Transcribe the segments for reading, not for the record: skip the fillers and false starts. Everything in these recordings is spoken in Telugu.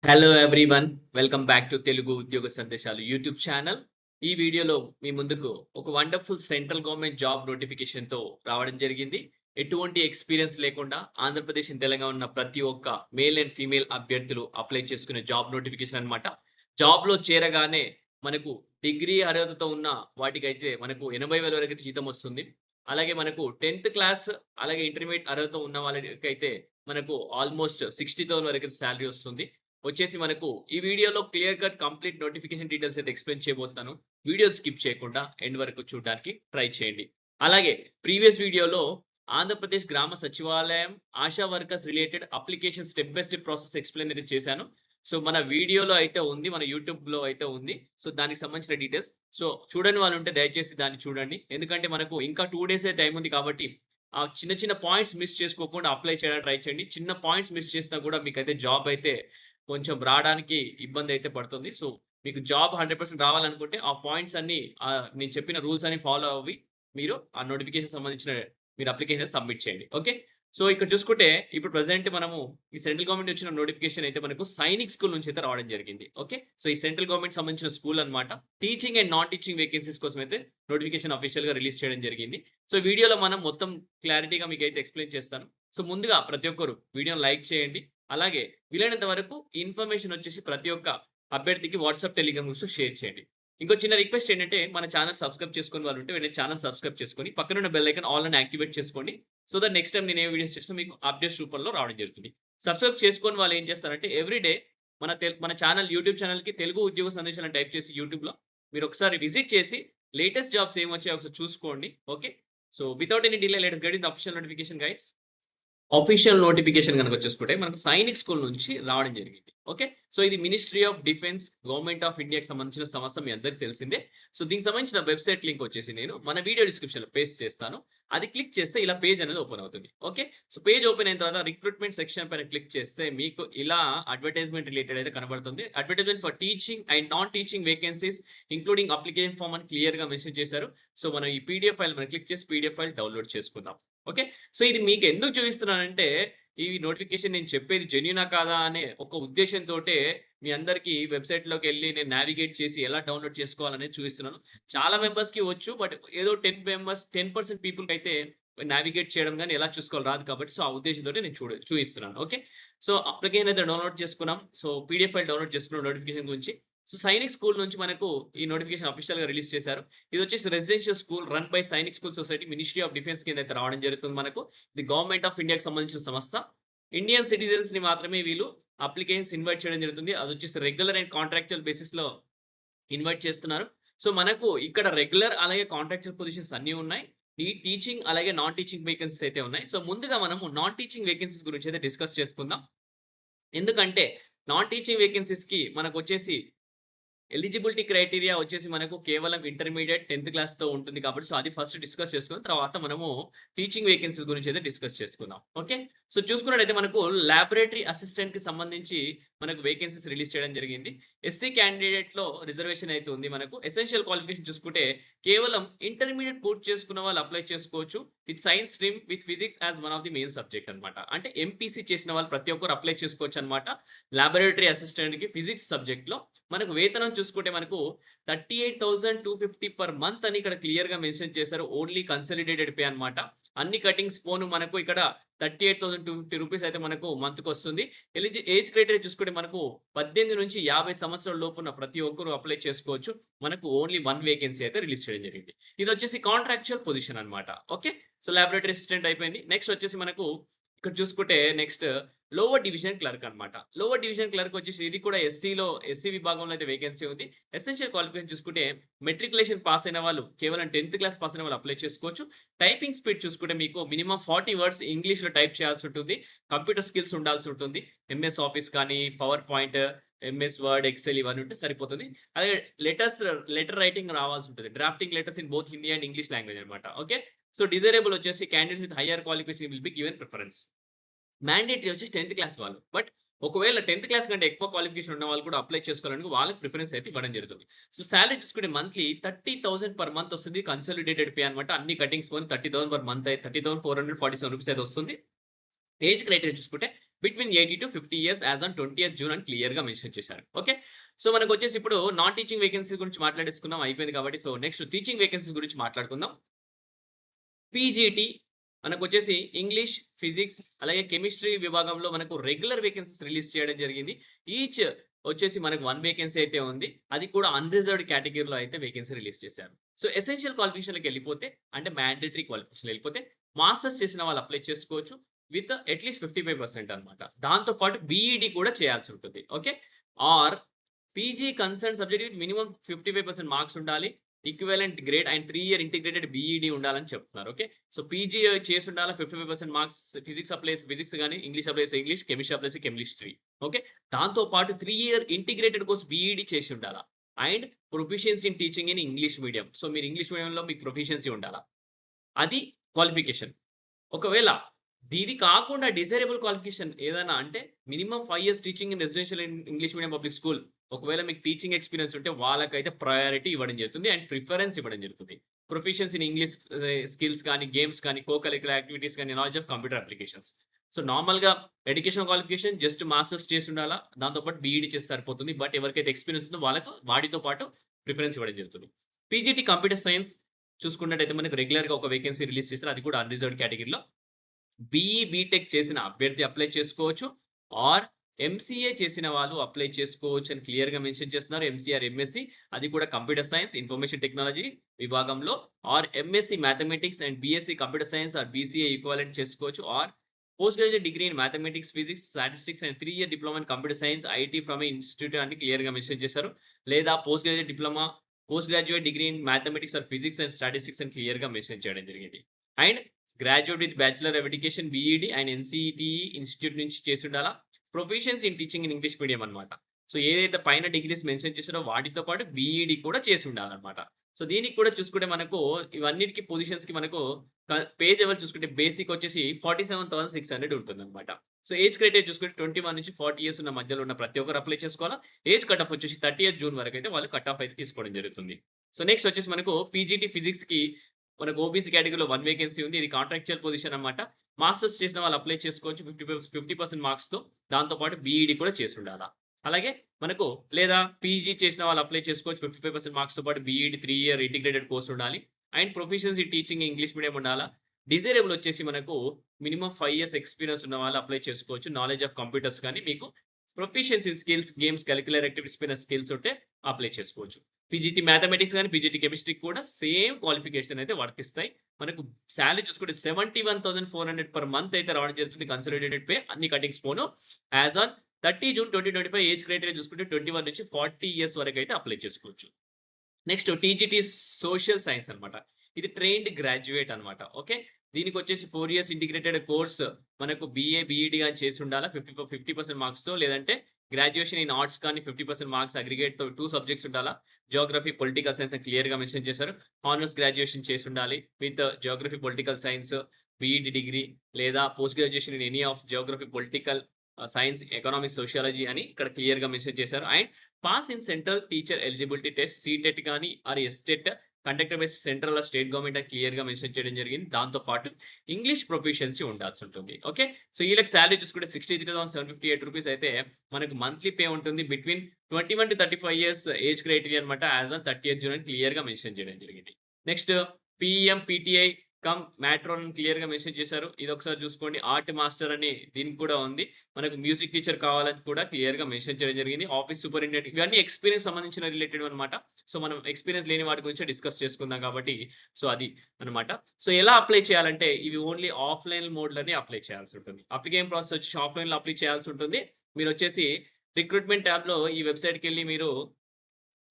Hello everyone. Welcome back to Telugu ఉద్యోగ సందేశాలు యూట్యూబ్ ఛానల్. ఈ వీడియోలో మీ ముందుకు ఒక వండర్‌ఫుల్ సెంట్రల్ గవర్నమెంట్ జాబ్ నోటిఫికేషన్‌తో రావడం జరిగింది. ఎటువంటి ఎక్స్‌పీరియన్స్ లేకుండా ఆంధ్రప్రదేశ్ అండ్ తెలంగాణ ఉన్న ప్రతి ఒక్క మేల్ అండ్ ఫీమేల్ అభ్యర్థులు అప్లై చేసుకునే జాబ్ నోటిఫికేషన్ అన్నమాట. జాబ్‌లో చేరగానే మనకు డిగ్రీ అర్హతతో ఉన్న వాటికైతే మనకు 80,000 వరకైతే జీతం వస్తుంది. అలాగే మనకు 10థ్ క్లాస్ అలాగే ఇంటర్మీడియేట్ అర్హత ఉన్న వాళ్ళకైతే మనకు ఆల్‌మోస్ట్ 60,000 వరకైతే సాలరీ వస్తుంది. వచ్చేసి మనకు ఈ వీడియోలో clear cut complete notification details అయితే ఎక్స్‌ప్లెయిన్ చేయబోతున్నాను. వీడియో స్కిప్ చేయకుండా ఎండ్ వరకు చూడడానికి ట్రై చేయండి. అలాగే ప్రీవియస్ వీడియోలో ఆంధ్రప్రదేశ్ గ్రామ సచివాలయం ASHA workers related application step by step process explain అయితే చేశాను. సో, మన వీడియోలో అయితే ఉంది. మన యూట్యూబ్‌లో అయితే ఉంది. సో, దానికి సంబంధించిన డీటెయిల్స్. సో, చూడని వాళ్ళు ఉంటే దయచేసి దాన్ని చూడండి. ఎందుకంటే మనకు ఇంకా 2 డేసే టైం ఉంది కాబట్టి ఆ చిన్న చిన్న పాయింట్స్ మిస్ చేసుకోకుండా అప్లై చేయడానికి ట్రై చేయండి. చిన్న పాయింట్స్ మిస్ చేసినా కూడా మీకైతే జాబ్ అయితే కొంచెం రాడానికి ఇబ్బందయితే పడుతుంది. సో, మీకు జాబ్ 100% రావాలనుకుంటే ఆ పాయింట్స్ అన్నీ నేను చెప్పిన రూల్స్ అన్ని ఫాలో అవ్వి మీరు ఆ నోటిఫికేషన్ సంబంధించిన మీరు అప్లికేషన్ సబ్మిట్ చేయండి. ఓకే. సో, ఇక్కడ చూసుకుంటే ఇప్పుడు ప్రెజెంట్ మనము ఈ సెంట్రల్ గవర్నమెంట్ వచ్చిన నోటిఫికేషన్ అయితే మనకు సైనిక్ స్కూల్ నుంచి అయితే రావడం జరిగింది. ఓకే. సో, ఈ సెంట్రల్ గవర్నమెంట్ సంబంధించిన స్కూల్ అన్నమాట. Teaching and non teaching vacancies కోసం అయితే నోటిఫికేషన్ అఫీషియల్‌గా రిలీజ్ చేయడం జరిగింది. సో, వీడియోలో మనం మొత్తం క్లారిటీగా మీకైతే ఎక్స్‌ప్లెయిన్ చేస్తాను. సో, ముందుగా ప్రతి ఒక్కరు వీడియోని లైక్ చేయండి. అలాగే వీలైనంత వరకు ఈ ఇన్ఫర్మేషన్ వచ్చేసి ప్రతి ఒక్క అభ్యర్థికి వాట్సాప్, టెలిగ్రామ్ గ్రూప్స్‌లో షేర్ చేయండి. ఇంకో చిన్న రిక్వెస్ట్ ఏంటంటే మన ఛానెల్ సబ్స్క్రైబ్ చేసుకొని వాళ్ళు ఉంటే వెంటనే ఛానెల్ సబ్స్క్రైబ్ చేసుకొని పక్కనున్న బెల్ ఐకాన్ ఆల్ అని యాక్టివేట్ చేసుకోండి. సో దట్ నెక్స్ట్ టైమ్ నేను ఏ వీడియోస్ చేసినా మీకు అప్డేట్స్ రూపంలో రావడం జరుగుతుంది. సబ్స్క్రైబ్ చేసుకొని వాళ్ళు ఏం చేస్తారంటే ఎవ్రీ డే మన ఛానల్ యూట్యూబ్ ఛానల్‌కి తెలుగు ఉద్యోగ సందేశాలని టైప్ చేసి యూట్యూబ్‌లో మీరు ఒకసారి విజిట్ చేసి లేటెస్ట్ జాబ్స్ ఏమొచ్చాయో ఒకసారి చూసుకోండి. Okay. So without any delay let's get in the official notification guys. Official notification గనుక వచ్చేసుకుంటే మనకు సైనిక్ స్కూల్ నుంచి రావడం జరిగింది. ఓకే. సో, ఇది ministry of defence government of ఇండియాకి సంబంధించిన సంస్థ మీ అందరికి తెలిసిందే. సో, దీనికి సంబంధించిన వెబ్‌సైట్ లింక్ వచ్చేసి నేను మన వీడియో డిస్క్రిప్షన్‌లో పేస్ట్ చేస్తాను. అది క్లిక్ చేస్తే ఇలా పేజ్ అనేది ఓపెన్ అవుతుంది. ఓకే. సో, పేజ్ ఓపెన్ అయిన తర్వాత రిక్రూట్‌మెంట్ సెక్షన్ పైన క్లిక్ చేస్తే మీకు ఇలా అడ్వర్టైజ్‌మెంట్ రిలేటెడ్ అయితే కనబడుతుంది. Advertisement for teaching and non teaching vacancies including application form అని క్లియర్‌గా మెన్షన్ చేశారు. సో, మనం ఈ పీడీఎఫ్ ఫైల్ మనం క్లిక్ చేసి పీడీఎఫ్ ఫైల్ డౌన్‌లోడ్ చేసుకుందాం. ఓకే. సో, ఇది మీకు ఎందుకు చూపిస్తున్నానంటే ఈ నోటిఫికేషన్ నేను చెప్పేది జెన్యూనా కాదా అనే ఒక ఉద్దేశ్యంతోటే మీ అందరికీ వెబ్‌సైట్‌లోకెళ్ళి నేను నావిగేట్ చేసి ఎలా డౌన్‌లోడ్ చేసుకోవాలనేది చూపిస్తున్నాను. చాలా మెంబర్స్‌కి వచ్చు. బట్ ఏదో 10% పీపుల్‌కైతే నావిగేట్ చేయడం గాని, ఎలా చూసుకోవాలో రాదు కాబట్టి సో, ఆ ఉద్దేశ్యంతోటి నేను చూయిస్తున్నాను. ఓకే. సో, అప్లికేషన్ అయితే డౌన్‌లోడ్ చేసుకున్నాం. సో, పీడీఎఫ్ ఫైల్ డౌన్‌లోడ్ చేసుకున్నాం నోటిఫికేషన్ గురించి. సో, సైనిక్ స్కూల్ నుంచి మనకు ఈ నోటిఫికేషన్ అఫీషియల్‌గా రిలీజ్ చేశారు. ఇదొచ్చేసి residential school run by Sainik school society ministry of defence కింద అయితే రావడం జరుగుతుంది మనకు. ఇది గవర్నమెంట్ ఆఫ్ ఇండియాకి సంబంధించిన సంస్థ. ఇండియన్ సిటిజన్స్‌ని మాత్రమే వీళ్ళు అప్లికేషన్స్ ఇన్వైట్ చేయడం జరుగుతుంది. అదొచ్చేసి రెగ్యులర్ అండ్ కాంట్రాక్చువల్ బేసిస్‌లో ఇన్వైట్ చేస్తున్నారు. సో, మనకు ఇక్కడ రెగ్యులర్ అలాగే కాంట్రాక్చువల్ పొజిషన్స్ అన్నీ ఉన్నాయి. ఈ టీచింగ్ అలాగే నాన్ టీచింగ్ వేకెన్సీస్ అయితే ఉన్నాయి. సో, ముందుగా మనము నాన్ టీచింగ్ వేకెన్సీస్ గురించి అయితే డిస్కస్ చేసుకుందాం. ఎందుకంటే నాన్ టీచింగ్ వేకెన్సీస్‌కి మనకొచ్చేసి ఎలిజిబిలిటీ క్రైటీరియా వచ్చేసి మనకు కేవలం ఇంటర్మీడియేట్ 10థ్ క్లాస్‌తో ఉంటుంది కాబట్టి సో, అది ఫస్ట్ డిస్కస్ చేసుకొని తర్వాత మనము టీచింగ్ వేకెన్సీస్ గురించి అయితే డిస్కస్ చేసుకుందాం. ఓకే. సో, చూసుకున్నట్టయితే మనకు లాబొరేటరీ అసిస్టెంట్‌కి సంబంధించి మనకు వేకెన్సీస్ రిలీజ్ చేయడం జరిగింది. ఎస్సీ క్యాండిడేట్‌లో రిజర్వేషన్ అయితే ఉంది మనకు. ఎసెన్షియల్ క్వాలిఫికేషన్ చూసుకుంటే కేవలం ఇంటర్మీడియేట్ పూర్తి చేసుకున్న వాళ్ళు అప్లై చేసుకోవచ్చు. With science stream with physics as one of the main subject అన్నమాట. అంటే ఎంపీసీ చేసిన వాళ్ళు ప్రతి ఒక్కరు అప్లై చేసుకోవచ్చన్నమాట. లాబొరేటరీ అసిస్టెంట్‌కి ఫిజిక్స్ సబ్జెక్ట్‌లో మనకు వేతనం చూసుకుంటే మనకు 38,250 పర్ మంత్ అని ఇక్కడ క్లియర్‌గా మెన్షన్ చేశారు. ఓన్లీ కన్సాలిడేటెడ్ పే అన్నమాట. అన్ని కటింగ్స్ పోను మనకు ఇక్కడ 38,250 రూపీస్ అయితే మనకు మంత్‌కొస్తుంది. ఏజ్ క్రైటీరియా చూసుకుంటే మనకు 18-50 సంవత్సరాల లోపు ఉన్న ప్రతి ఒక్కరు అప్లై చేసుకోవచ్చు. మనకు ఓన్లీ 1 వేకెన్సీ అయితే రిలీజ్ చేయడం జరిగింది. ఇదొచ్చేసి కాంట్రాక్చువల్ పొజిషన్ అన్నమాట. ఓకే. సో, లాబొరేటరీ అసిస్టెంట్ అయిపోయింది. నెక్స్ట్ వచ్చేసి మనకు ఇక్కడ చూసుకుంటే నెక్స్ట్ లోవర్ డివిజన్ క్లర్క్ అన్నమాట. లోవర్ డివిజన్ క్లర్క్ వచ్చేసి ఇది కూడా ఎస్సీ విభాగంలో అయితే వేకెన్సీ ఉంది. ఎసెన్షియల్ క్వాలిఫికేషన్ చూసుకుంటే మెట్రిక్యులేషన్ పాస్ అయిన వాళ్ళు కేవలం 10థ్ క్లాస్ పాస్ అయిన వాళ్ళు అప్లై చేసుకోవచ్చు. టైపింగ్ స్పీడ్ చూసుకుంటే మీకు మినిమమ్ 40 వర్డ్స్ ఇంగ్లీష్‌లో టైప్ చేయాల్సి ఉంటుంది. కంప్యూటర్ స్కిల్స్ ఉండాల్సి ఉంటుంది. ఎంఎస్ ఆఫీస్ కానీ, PowerPoint, MS Word, Excel ఇవన్నీ ఉంటే సరిపోతుంది. అలాగే లెటర్ రైటింగ్ రావాల్సి ఉంటుంది. Drafting letters in both Hindi and English language అన్నమాట. ఓకే. సో, డిజైరబుల్ వచ్చేసి candidates with higher qualification will be given preference. Mandatory వచ్చేసి 10థ్ క్లాస్ వాళ్ళు. బట్ ఒకవేళ 10థ్ క్లాస్ కంటే ఎక్కువ క్వాలిఫికేషన్ ఉన్న వాళ్ళు కూడా అప్లై చేసుకోవడానికి వాళ్ళకి ప్రిఫరెన్స్ అయితే ఇవ్వడం జరుగుతుంది. సో, సాలరీ చూసుకుంటే మంత్లీ 30,000 పర్ మంత్ వస్తుంది. కన్సాలిడేటెడ్ పే అన్నమాట. అన్ని కటింగ్స్ పోను 30,000 పర్ మంత్ 30,447 రూపీస్ అయితే వస్తుంది. ఏజ్ క్రైటీరియా చూసుకుంటే between 80-50 years as on 20th June అని క్లియర్‌గా మెన్షన్ చేశారు. ఓకే. సో మనకొచ్చేసి ఇప్పుడు నాన్ టీచింగ్ వేకెన్సీ గురించి మాట్లాడేసుకున్నాం. అయిపోయింది కాబట్టి సో నెక్స్ట్ టీచింగ్ వేకెన్సీస్ గురించి మాట్లాడుకుందాం. పీజీటీ మనకొచ్చేసి ఇంగ్లీష్, ఫిజిక్స్ అలాగే కెమిస్ట్రీ విభాగంలో మనకు రెగ్యులర్ వేకెన్సీస్ రిలీజ్ చేయడం జరిగింది. ఈచ్ వచ్చేసి మనకు 1 వేకెన్సీ అయితే ఉంది. అది కూడా అన్‌రిజర్వ్డ్ కేటగిరీలో అయితే వేకెన్సీ రిలీజ్ చేశారు. సో ఎసెన్షియల్ క్వాలిఫికేషన్‌లోకెళ్ళిపోతే అంటే మ్యాండేటరీ క్వాలిఫికేషన్‌లో ఎళ్ళిపోతే మాస్టర్స్ చేసిన వాళ్ళు అప్లై చేసుకోవచ్చు. విత్ అట్‌లీస్ట్ 55% అన్నమాట. దాంతో పాటు బీఈడీ కూడా చేయాల్సి ఉంటుంది. Okay. Or PG concern subject with minimum 55% marks ఉండాలి. Equivalent grade and 3 year integrated BEd ఉండాలని చెప్తున్నారు. ఓకే. సో పీజీ చేసి ఉండాలా 55% మార్క్స్ ఫిజిక్స్ అప్లైస్ ఫిజిక్స్ గాని, English applies English, chemistry applies chemistry. Okay. దాంతో పాటు 3 ఇయర్ ఇంటిగ్రేటెడ్ కోర్స్ బీఈడీ చేసి ఉండాలా. And proficiency in teaching in English medium. So మీరు ఇంగ్లీష్ మీడియంలో మీకు ప్రొఫిషియన్సీ ఉండాలా. అది క్వాలిఫికేషన్. ఒకవేళ ఇది కాకుండా డిజైరబుల్ క్వాలిఫికేషన్ ఏదైనా అంటే minimum 5 years teaching in residential English medium public school. ఒకవేళ మీకు టీచింగ్ ఎక్స్‌పీరియన్స్ ఉంటే వాళ్ళకైతే ప్రయారిటీ ఇవ్వడం జరుగుతుంది. అండ్ ప్రిఫరెన్స్ ఇవ్వడం జరుగుతుంది. ప్రొఫిషియన్సీ ఇన్ ఇంగ్లీష్ స్కిల్స్ కానీ, గేమ్స్ కానీ, కో కరిక్యులర్ యాక్టివిటీస్ కానీ, knowledge of computer applications. So నార్మల్‌గా ఎడ్యుకేషనల్ క్వాలిఫికేషన్ జస్ట్ మాస్టర్స్ చేసి ఉండాలా. దాంతో పాటు బీఈడీ చేస్తే సరిపోతుంది. బట్ ఎవరికైతే ఎక్స్‌పీరియన్స్ ఉందో వాళ్ళకు వాటితో పాటు ప్రిఫరెన్స్ ఇవ్వడం జరుగుతుంది. పీజీటీ కంప్యూటర్ సైన్స్ చూసుకున్నట్టయితే మనకు రెగ్యులర్‌గా ఒక వేకెన్సీ రిలీజ్ చేశారు. అది కూడా అన్‌రిజర్వ్డ్ కేటగిరీలో. బీఈ, బీటెక్ చేసిన అభ్యర్థి అప్లై చేసుకోవచ్చు. ఆర్ ఎంసీఏ చేసిన వాళ్ళు అప్లై చేసుకోవచ్చు అని క్లియర్‌గా మెన్షన్ చేస్తున్నారు. ఎంసీఏ ఆర్ ఎంఎస్సీ అది కూడా కంప్యూటర్ సైన్స్, ఇన్ఫర్మేషన్ టెక్నాలజీ విభాగంలో or MSc mathematics and BSc computer science or BCA equivalent చేసుకోవచ్చు. Or post graduate degree in mathematics, physics, statistics and 3 year diploma in computer science, IT from a institute అని క్లియర్‌గా మెన్షన్ చేశారు. లేదా post graduate diploma, post graduate degree in mathematics or physics and statistics అని క్లియర్‌గా మెన్షన్ చేయడం జరిగింది. And graduate with bachelor of education BEd and NCET institute నుంచి చేసి ఉండాలా. Proficiency in teaching in English medium అన్నమాట. సో ఏదైతే పైన డిగ్రీస్ మెన్షన్ చేసారో వాటితో పాటు బీఈడీ కూడా చేసి ఉండాలన్నమాట. సో దీనికి కూడా చూసుకుంటే మనకు ఇవన్నిటికి పొజిషన్స్‌కి మనకు పే లెవెల్ చూసుకుంటే బేసిక్ వచ్చేసి 47,600 ఉంటుందన్నమాట. సో ఏజ్ క్రైటీరియా చూసుకుంటే 21 నుంచి 40 ఇయర్స్ ఉన్న మధ్యలో ఉన్న ప్రతి ఒక్కరు అప్లై చేసుకోవాలా. ఏజ్ కట్ ఆఫ్ వచ్చేసి 30th జూన్ వరకు అయితే వాళ్ళు కట్ ఆఫ్ అయితే తీసుకోవడం జరుగుతుంది. సో నెక్స్ట్ వచ్చేసి మనకు పీజీటీ ఫిజిక్స్‌కి మనకు ఓబీసీ కేటగిరీలో 1 వేకెన్సీ ఉంది. ఇది కాంట్రాక్చువల్ పొజిషన్ అన్నమాట. మాస్టర్స్ చేసిన వాళ్ళు అప్లై చేసుకోవచ్చు 50% మార్క్స్‌తో. దాంతో పాటు బీఈడీ కూడా చేసి ఉండాలా. అలాగే మనకు లేదా పీజీ చేసిన వాళ్ళు అప్లై చేసుకోవచ్చు 55% మార్క్స్‌తో పాటు బీఈడీ 3 ఇయర్ ఇంటిగ్రేటెడ్ కోర్స్ ఉండాలి. And proficiency teaching English medium ఉండాలా. డిజైరబుల్ వచ్చేసి మనకు మినిమమ్ 5 ఇయర్స్ ఎక్స్‌పీరియన్స్ ఉన్న వాళ్ళు అప్లై చేసుకోవచ్చు. నాలెడ్జ్ ఆఫ్ కంప్యూటర్స్ కానీ మీకు proficiency in skills, games, curricular activities పైన స్కిల్స్ ఉంటే అప్లై చేసుకోవచ్చు. పీజీటీ మ్యాథమెటిక్స్ గాని, పీజీటీ కెమిస్ట్రీకి కూడా సేమ్ క్వాలిఫికేషన్ అయితే వర్తిస్తాయి. మనకు సాలరీ చూసుకుంటే 71,400 పర్ మంత్ అయితే రావడం జరుగుతుంది. కన్సాలిడేటెడ్ పే అన్ని కటింగ్స్ పోను. As on 30 June 2025 age criteria చూసుకుంటే 21 నుంచి 40 ఇయర్స్ వరకు అయితే అప్లై చేసుకోవచ్చు. నెక్స్ట్ టీజీటీ సోషల్ సైన్స్ అన్నమాట. ఇది ట్రైన్డ్ గ్రాడ్యుయేట్ అన్నమాట. ఓకే. దీనికొచ్చేసి 4 ఇయర్స్ ఇంటిగ్రేటెడ్ కోర్స్ మనకు బీఏ, బీఈడీ గాని చేసి ఉండాలా. 50% మార్క్స్‌తో లేదంటే గ్రాడ్యుయేషన్ ఇన్ ఆర్ట్స్ కానీ 50% మార్క్స్ అగ్రిగేట్‌తో 2 సబ్జెక్ట్స్ ఉండాలా. జియోగ్రఫీ, పొలిటికల్ సైన్స్ అని క్లియర్‌గా మెన్షన్ చేశారు. హానర్స్ గ్రాడ్యుయేషన్ చేసి ఉండాలి. With geography, political science, BEd degree లేదా post graduation in any of geography, political science, economics, sociology అని ఇక్కడ క్లియర్‌గా మెన్షన్ చేశారు. And pass in central teacher eligibility test CTET గాని or STET conducted by central or state government అని క్లియర్‌గా మెన్షన్ చేయడం జరిగింది. దాంతో పాటు ఇంగ్లీష్ ప్రొఫిషియన్సీ ఉండాల్సి ఉంటుంది. ఓకే. సో వీళ్ళకి సాలరీ చూసుకుంటే 63,758 రూపీస్ అయితే మనకు మంత్లీ పే ఉంటుంది. బిట్వీన్ 21-35 ఇయర్స్ ఏజ్ క్రైటీరియా అన్నమాట. యాస్ ఆన్ 30th జూన్ అని క్లియర్‌గా మెన్షన్ చేయడం జరిగింది. నెక్స్ట్ పీఎం, పీటీఐ కమ్ మ్యాట్రోన్ అని క్లియర్‌గా మెన్షన్ చేశారు. ఇది ఒకసారి చూసుకోండి. ఆర్ట్ మాస్టర్ అని దీనికి కూడా ఉంది. మనకు మ్యూజిక్ టీచర్ కావాలని కూడా క్లియర్‌గా మెన్షన్ చేయడం జరిగింది. ఆఫీస్ సూపరింటెండెంట్ ఇవన్నీ ఎక్స్‌పీరియన్స్ సంబంధించిన రిలేటెడ్ అన్నమాట. సో మనం ఎక్స్‌పీరియన్స్ లేని వాటి గురించే డిస్కస్ చేసుకుందాం కాబట్టి సో అది అన్నమాట. సో ఎలా అప్లై చేయాలంటే ఇవి ఓన్లీ ఆఫ్‌లైన్ మోడ్‌లోనే అప్లై చేయాల్సి ఉంటుంది. అప్లికేషన్ ప్రాసెస్ వచ్చేసి ఆఫ్‌లైన్‌లో అప్లై చేయాల్సి ఉంటుంది. మీరొచ్చేసి రిక్రూట్‌మెంట్ ట్యాబ్‌లో ఈ వెబ్‌సైట్‌కెళ్ళి మీరు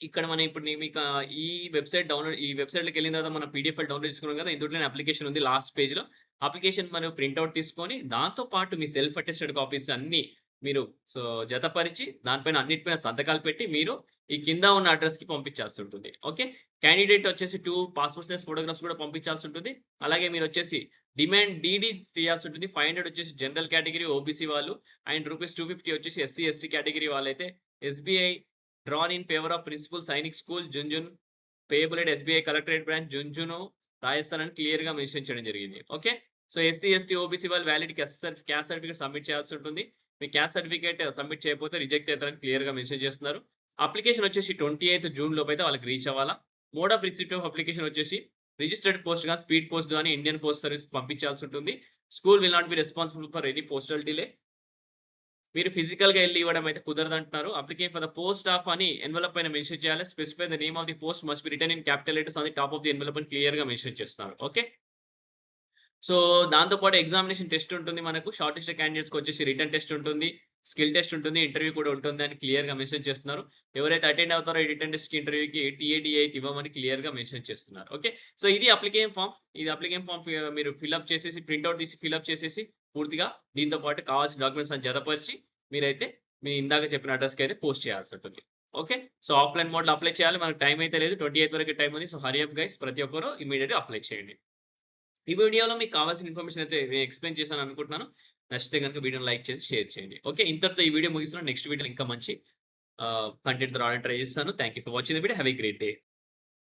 ఇక్కడ మనం ఇప్పుడు మీకు ఈ వెబ్‌సైట్‌లోకెళ్ళిన తర్వాత మనం పీడీఎఫ్ ఫైల్ డౌన్‌లోడ్ చేసుకున్నాం కదా! ఇందులోనే అప్లికేషన్ ఉంది లాస్ట్ పేజ్‌లో. అప్లికేషన్ మనం ప్రింట్ ఔట్ తీసుకొని దాంతో పాటు మీ సెల్ఫ్ అటెస్టెడ్ కాపీస్ అన్నీ మీరు సో జతపరిచి దానిపైన అన్నిటిపైన సంతకాలు పెట్టి మీరు ఈ కింద ఉన్న అడ్రెస్‌కి పంపించాల్సి ఉంటుంది. ఓకే. క్యాండిడేట్ వచ్చేసి 2 పాస్‌పోర్ట్ సైజ్ ఫోటోగ్రాఫ్స్ కూడా పంపించాల్సి ఉంటుంది. అలాగే మీరొచ్చేసి డిమాండ్ డీడీ తీయాల్సి ఉంటుంది. 500 వచ్చేసి జనరల్ కేటగిరీ ఓబీసీ వాళ్ళు అండ్ రూపీస్ 250 వచ్చేసి ఎస్సీ, ఎస్టీ కేటగిరీ వాళ్ళైతే SBI drawn in favour of principal Sainik school Jhunjhunu payable at SBI collectorate branch Jhunjhunu Rajasthan అని క్లియర్‌గా మెన్షన్ చేయడం జరిగింది. Okay. So SC, ST, OBC వాళ్ళు వ్యాలిడ్ క్యాస్ట్ సర్టిఫికేట్ సబ్మిట్ చేయాల్సి ఉంటుంది. మీ క్యాస్ట్ సర్టిఫికేట్ సబ్మిట్ చేయకపోతే రిజెక్ట్ అవుతారని క్లియర్‌గా మెన్షన్ చేస్తున్నారు. అప్లికేషన్ వచ్చేసి 28థ్ జూన్ లోపైతే వాళ్ళకి రీచ్ అవ్వాలా. Mode of receipt of application వచ్చేసి రిజిస్టర్డ్ పోస్ట్ గాని, స్పీడ్ పోస్ట్ గాని, ఇండియన్ పోస్ట్ సర్వీస్ పంపించాల్సి ఉంటుంది. School will not be responsible for any postal delay. మీరు ఫిజికల్‌గా ఎళ్లి ఇవ్వడం అయితే కుదరదంటున్నారు. Application for the post of అని ఎన్వలప్ పైన మెన్షన్ చేయాలి. Specify the name of the post must be written in capital letters on the top of the envelope అని క్లియర్‌గా మెన్షన్ చేస్తున్నారు. ఓకే. సో, దాంతో పాటు ఎగ్జామినేషన్ టెస్ట్ ఉంటుంది మనకు. షార్ట్ లిస్టెడ్ క్యాండిడేట్స్‌కి వచ్చేసి రిటన్ టెస్ట్ ఉంటుంది. స్కిల్ టెస్ట్ ఉంటుంది. ఇంటర్వ్యూ కూడా ఉంటుంది అని క్లియర్‌గా మెన్షన్ చేస్తున్నారు. ఎవరైతే అటెండ్ అవుతారో ఈ రిటన్ టెస్ట్‌కి, ఇంటర్వ్యూకి టీఏడీఏకి ఇవ్వమని క్లియర్‌గా మెన్షన్ చేస్తున్నారు. ఓకే. సో, ఇది అప్లికేషన్ ఫార్మ్. ఇది అప్లికేషన్ ఫార్మ్ మీరు ఫిల్అప్ చేసేసి ప్రింట్ ఔట్ తీసి ఫిల్అప్ చేసేసి పూర్తిగా దీంతో పాటు కావాల్సిన డాక్యుమెంట్స్ అన్ని జతపరిచి మీరైతే మీ ఇందాక చెప్పిన అడ్రస్‌కి అయితే పోస్ట్ చేయాల్సి ఉంటుంది. ఓకే. సో, ఆఫ్‌లైన్ మోడ్‌లో అప్లై చేయాలి. మనకు టైం అయితే లేదు. 28థ్ వరకే టైం ఉంది. సో, హరి అప్ గైస్ ప్రతి ఒక్కరు ఇమ్మీడియేట్‌గా అప్లై చేయండి. ఈ వీడియోలో మీకు కావాల్సిన ఇన్ఫర్మేషన్ అయితే నేను ఎక్స్‌ప్లెయిన్ చేశాను అనుకుంటున్నాను. నచ్చితే గనుక వీడియోని లైక్ చేసి షేర్ చేయండి. ఓకే. ఇంతటితో ఈ వీడియో ముగిస్తున్నాను. నెక్స్ట్ వీడియోలో ఇంకా మంచి కంటెంట్‌తో రావడానికి ట్రై చేస్తాను. Thank you for watching the video. Have a great day.